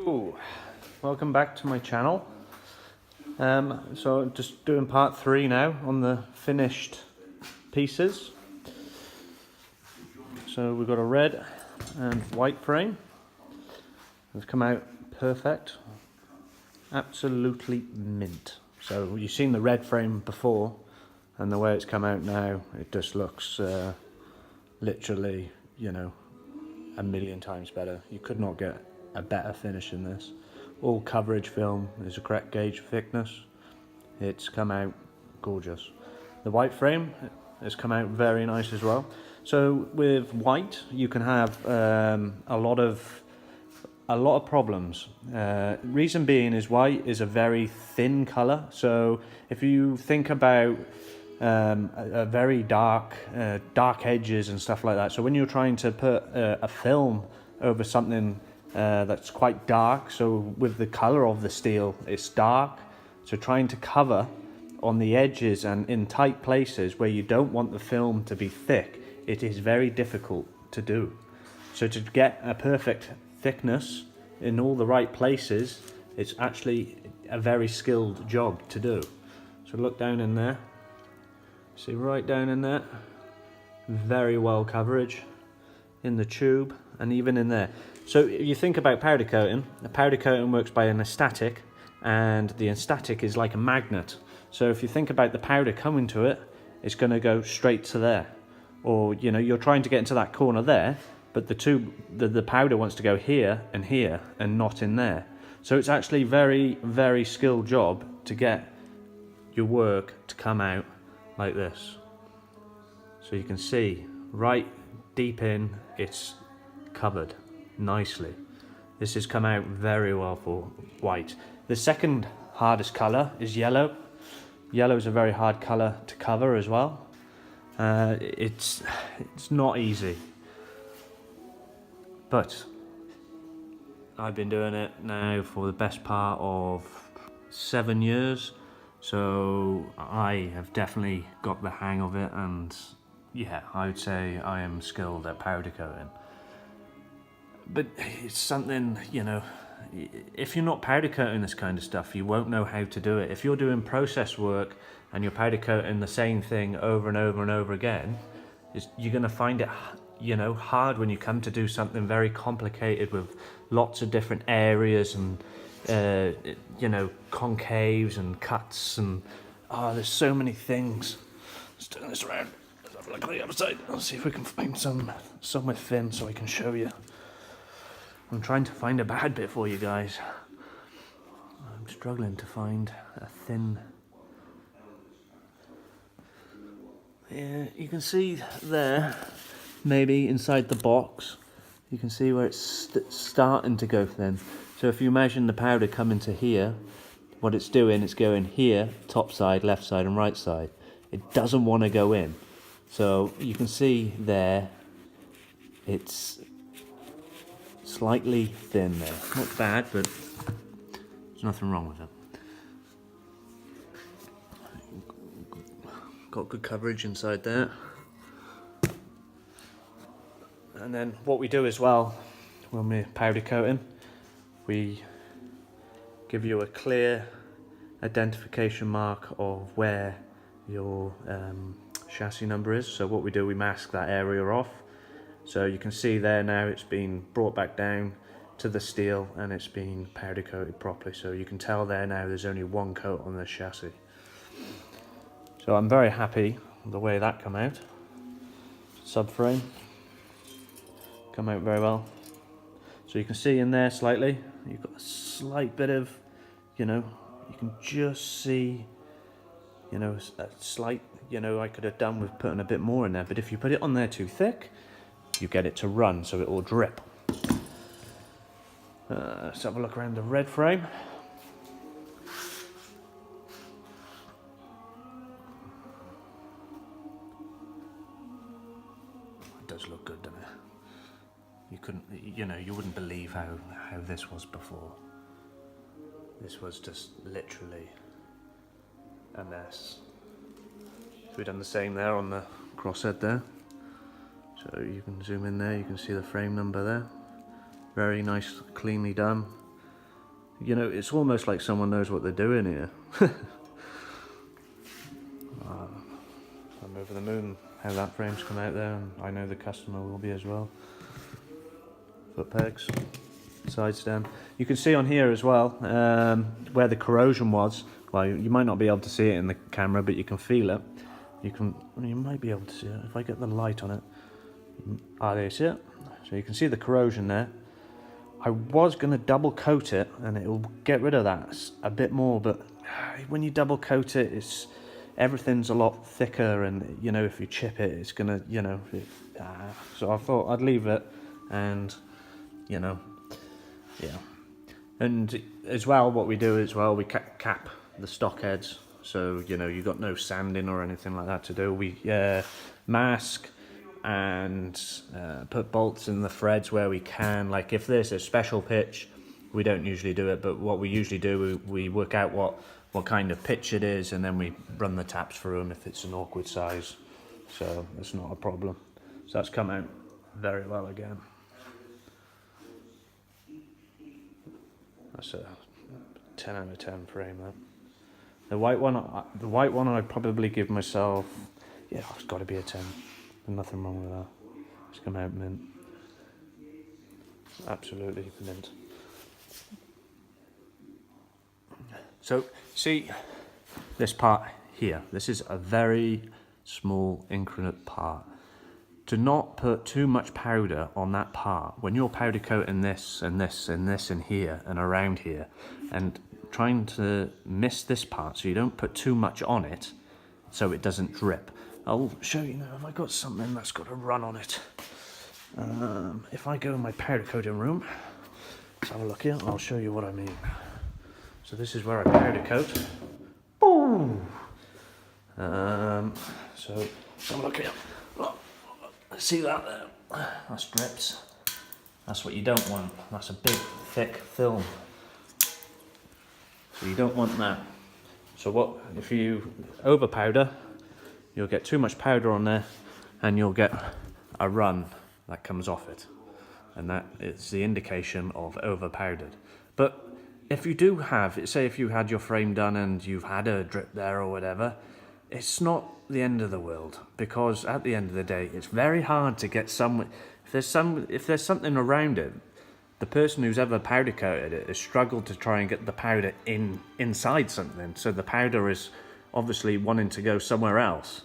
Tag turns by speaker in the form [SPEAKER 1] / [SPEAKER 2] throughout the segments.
[SPEAKER 1] Hello, welcome back to my channel. So just doing part 3 now on the finished pieces. So we've got a red and white frame. It's come out perfect, absolutely mint. So you've seen the red frame before, and the way it's come out now, it just looks literally, you know, a million times better. You could not get a better finish in this. All coverage film is a correct gauge thickness. It's come out gorgeous. The white frame has come out very nice as well. So with white you can have a lot of problems. Reason being is white is a very thin color. So if you think about a very dark edges and stuff like that, so when you're trying to put a film over something that's quite dark, so with the color of the steel it's dark, so trying to cover on the edges and in tight places where you don't want the film to be thick, it is very difficult to do. So to get a perfect thickness in all the right places, it's actually a very skilled job to do. So look down in there, see right down in there, very well coverage in the tube and even in there. So if you think about powder coating, the powder coating works by an astatic, and the astatic is like a magnet. So if you think about the powder coming to it, it's going to go straight to there. Or, you know, you're trying to get into that corner there, but the powder wants to go here and not in there. So it's actually very, very skilled job to get your work to come out like this. So you can see right deep in, it's covered nicely. This has come out very well for white. The second hardest color is yellow. Yellow is a very hard color to cover as well. It's not easy, but I've been doing it now for the best part of 7 years, so I have definitely got the hang of it, and yeah, I would say I am skilled at powder coating. But it's something, you know, if you're not powder coating this kind of stuff, you won't know how to do it. If you're doing process work and you're powder coating the same thing over and over and over again, you're going to find it, you know, hard when you come to do something very complicated with lots of different areas and, you know, concaves and cuts and, there's so many things. Let's turn this around. Let's have a look on the other side. Let's see if we can find some with thin so I can show you. I'm trying to find a bad bit for you guys. I'm struggling to find a thin. Yeah, you can see there, maybe inside the box, you can see where it's starting to go thin. So if you imagine the powder coming to here, what it's doing, it's going here, top side, left side and right side. It doesn't want to go in. So you can see there, it's slightly thin there. Not bad, but there's nothing wrong with it. Got good coverage inside there. And then what we do as well, when we're powder coating, we give you a clear identification mark of where your chassis number is. So what we do, we mask that area off. So you can see there now it's been brought back down to the steel and it's been powder coated properly. So you can tell there now there's only one coat on this chassis. So I'm very happy with the way that come out. Subframe come out very well. So you can see in there slightly, you've got a slight bit of, you know, you can just see, you know, a slight, you know, I could have done with putting a bit more in there, but if you put it on there too thick, you get it to run, so it will drip. Let's have a look around the red frame. It does look good, doesn't it? You couldn't, you know, you wouldn't believe how this was before. This was just literally a mess. So we've done the same there on the crosshead there. So you can zoom in there, you can see the frame number there. Very nice, cleanly done. You know, it's almost like someone knows what they're doing here. I'm over the moon how that frame's come out there, and I know the customer will be as well. Foot pegs, side stem. You can see on here as well where the corrosion was. Well, you might not be able to see it in the camera, but you can feel it. You might be able to see it if I get the light on it. There you see it. So you can see the corrosion there. I was going to double coat it and it will get rid of that a bit more, but when you double coat it, everything's a lot thicker, and you know, if you chip it, it's gonna, you know, so I thought I'd leave it, and you know, yeah. And as well, what we do as well, we cap the stock heads, so you know, you've got no sanding or anything like that to do. We mask and put bolts in the threads where we can. Like if there's a special pitch, we don't usually do it, but what we usually do, we work out what kind of pitch it is, and then we run the taps through them if it's an awkward size, so it's not a problem. So that's come out very well again. That's a 10 out of 10 frame. That the white one I'd probably give myself, yeah, it's got to be a 10. There's nothing wrong with that. It's come out mint, absolutely mint. So see this part here, this is a very small increment part. Do not put too much powder on that part. When you're powder coating this and this and this and here and around here, and trying to miss this part so you don't put too much on it so it doesn't drip. I'll show you now if I got something that's got a run on it. If I go in my powder coating room, let's have a look here, I'll show you what I mean. So this is where I powder coat. Boom! So have a look here. Look, see that there? That's drips. That's what you don't want. That's a big, thick film. So you don't want that. So what if you over powder? You'll get too much powder on there, and you'll get a run that comes off it, and that is the indication of over powdered. But if you do have, say if you had your frame done and you've had a drip there or whatever, it's not the end of the world, because at the end of the day, it's very hard to get some. If there's something around it, the person who's ever powder coated it has struggled to try and get the powder inside something. So the powder is obviously wanting to go somewhere else.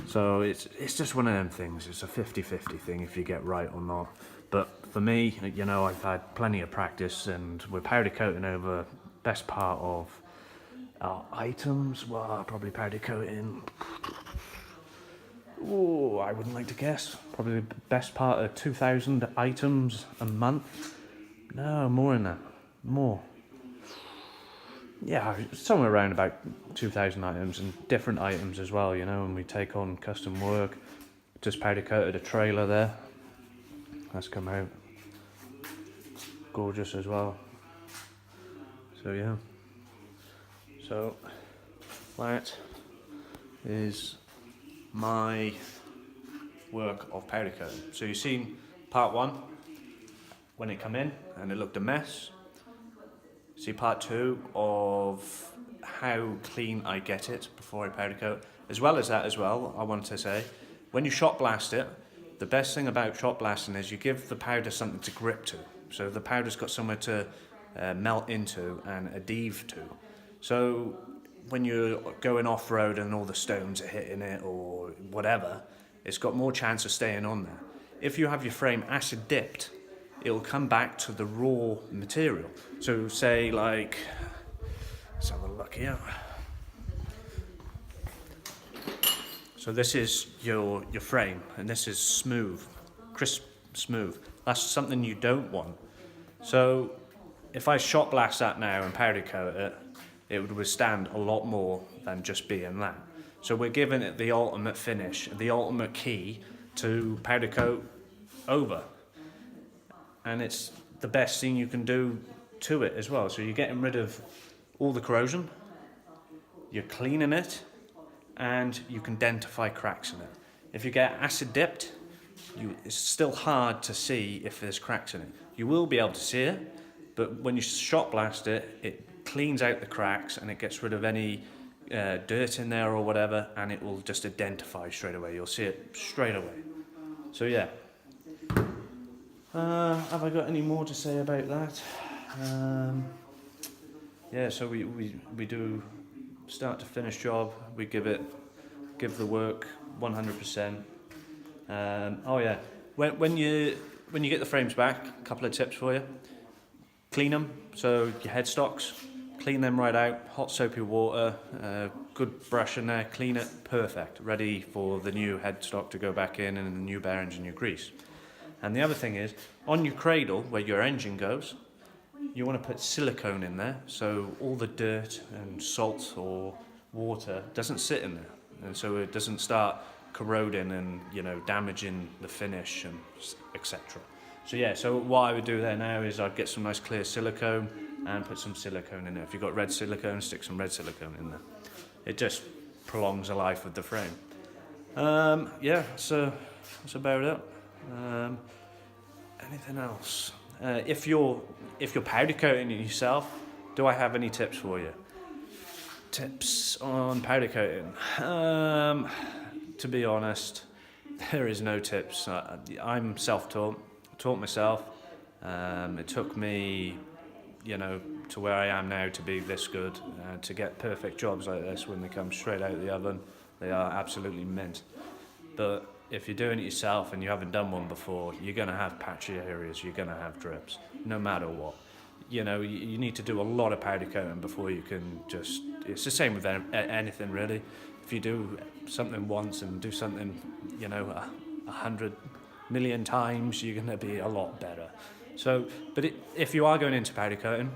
[SPEAKER 1] So it's just one of them things. It's a 50-50 thing if you get right or not. But for me, you know, I've had plenty of practice, and we're powder coating over best part of our items. Well, I'll probably powder coating, oh, I wouldn't like to guess, probably the best part of 2,000 items a month. No, more than that, more. Yeah, somewhere around about 2,000 items, and different items as well, you know, and we take on custom work. Just powder coated a trailer there. That's come out gorgeous as well. So yeah. So that is my work of powder coating. So you've seen part one when it come in and it looked a mess. See part two of how clean I get it before I powder coat. As well as that as well, I want to say, when you shot blast it, the best thing about shot blasting is you give the powder something to grip to. So the powder's got somewhere to melt into and adhesive to. So when you're going off-road and all the stones are hitting it or whatever, it's got more chance of staying on there. If you have your frame acid dipped, it'll come back to the raw material. So say like, let's have a look here. So this is your frame, and this is smooth, crisp, smooth. That's something you don't want. So if I shot blast that now and powder coat it, it would withstand a lot more than just being that. So we're giving it the ultimate finish, the ultimate key to powder coat over. And it's the best thing you can do to it as well. So you're getting rid of all the corrosion, you're cleaning it, and you can identify cracks in it. If you get acid dipped, it's still hard to see if there's cracks in it. You will be able to see it, but when you shot blast it, it cleans out the cracks and it gets rid of any dirt in there or whatever, and it will just identify straight away. You'll see it straight away. So yeah. Have I got any more to say about that? Yeah, so we do start to finish job. We give the work 100%. Oh yeah, when you get the frames back, a couple of tips for you. Clean them. So your headstocks, clean them right out. Hot soapy water, good brush in there, clean it, perfect. Ready for the new headstock to go back in and the new bearings and new grease. And the other thing is, on your cradle where your engine goes, you want to put silicone in there so all the dirt and salt or water doesn't sit in there, and so it doesn't start corroding and damaging the finish and etc. So yeah, so what I would do there now is I'd get some nice clear silicone and put some silicone in there. If you've got red silicone, stick some red silicone in there. It just prolongs the life of the frame. Yeah, so that's about it. Anything else? If you're powder coating it yourself, do I have any tips for you? Tips on powder coating? To be honest, there is no tips. I'm self-taught, taught myself. It took me, to where I am now to be this good, to get perfect jobs like this when they come straight out of the oven. They are absolutely mint. But if you're doing it yourself and you haven't done one before, you're going to have patchy areas, you're going to have drips, no matter what. You need to do a lot of powder coating before you can it's the same with anything really. If you do something once and do something, 100 million times, you're going to be a lot better. So, but if you are going into powder coating,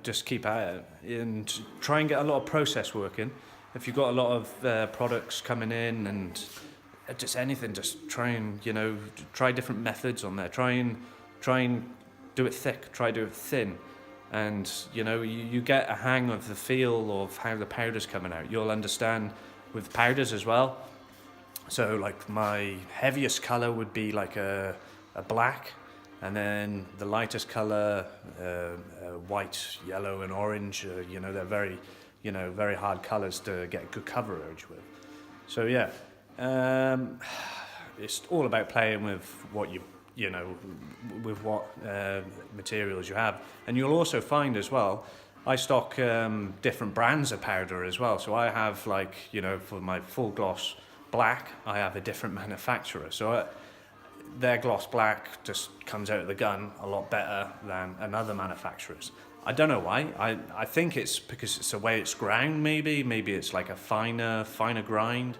[SPEAKER 1] just keep at it and try and get a lot of process work in. If you've got a lot of products coming in and just anything, just try and try different methods on there. Try and do it thick. Try do it thin, and you get a hang of the feel of how the powder's coming out. You'll understand with powders as well. So like my heaviest color would be like a black, and then the lightest color, white, yellow, and orange. They're very very hard colors to get good coverage with. So yeah. It's all about playing with what with what materials you have, and you'll also find as well. I stock different brands of powder as well. So I have for my full gloss black, I have a different manufacturer. So their gloss black just comes out of the gun a lot better than another manufacturer's. I don't know why. I think it's because it's the way it's ground. Maybe it's like a finer grind.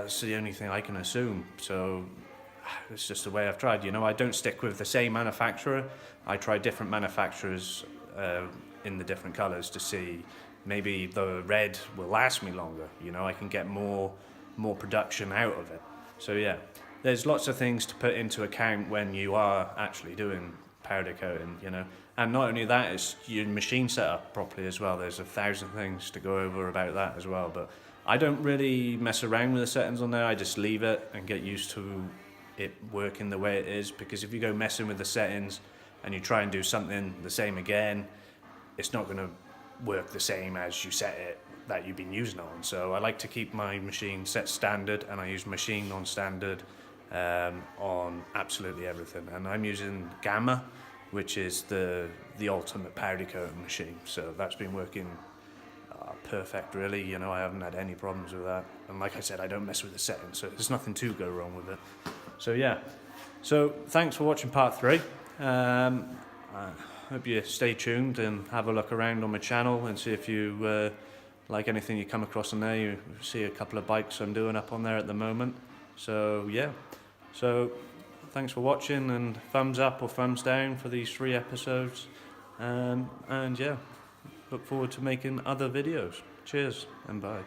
[SPEAKER 1] It's the only thing I can assume. So it's just the way I've tried. I don't stick with the same manufacturer. I try different manufacturers in the different colors to see maybe the red will last me longer. I can get more production out of it. So yeah, there's lots of things to put into account when you are actually doing powder coating. And not only that, it's your machine set up properly as well. There's 1,000 things to go over about that as well. But I don't really mess around with the settings on there. I just leave it and get used to it working the way it is, because if you go messing with the settings and you try and do something the same again, it's not going to work the same as you set it that you've been using on. So I like to keep my machine set standard, and I use machine on standard on absolutely everything. And I'm using Gamma, which is the ultimate powder coating machine. So that's been working perfect really. I haven't had any problems with that, and like I said, I don't mess with the settings, so there's nothing to go wrong with it. So yeah, so thanks for watching part 3. I hope you stay tuned and have a look around on my channel and see if you like anything you come across on there. You see a couple of bikes I'm doing up on there at the moment. So yeah, so thanks for watching, and thumbs up or thumbs down for these 3 episodes, and yeah, look forward to making other videos. Cheers and bye.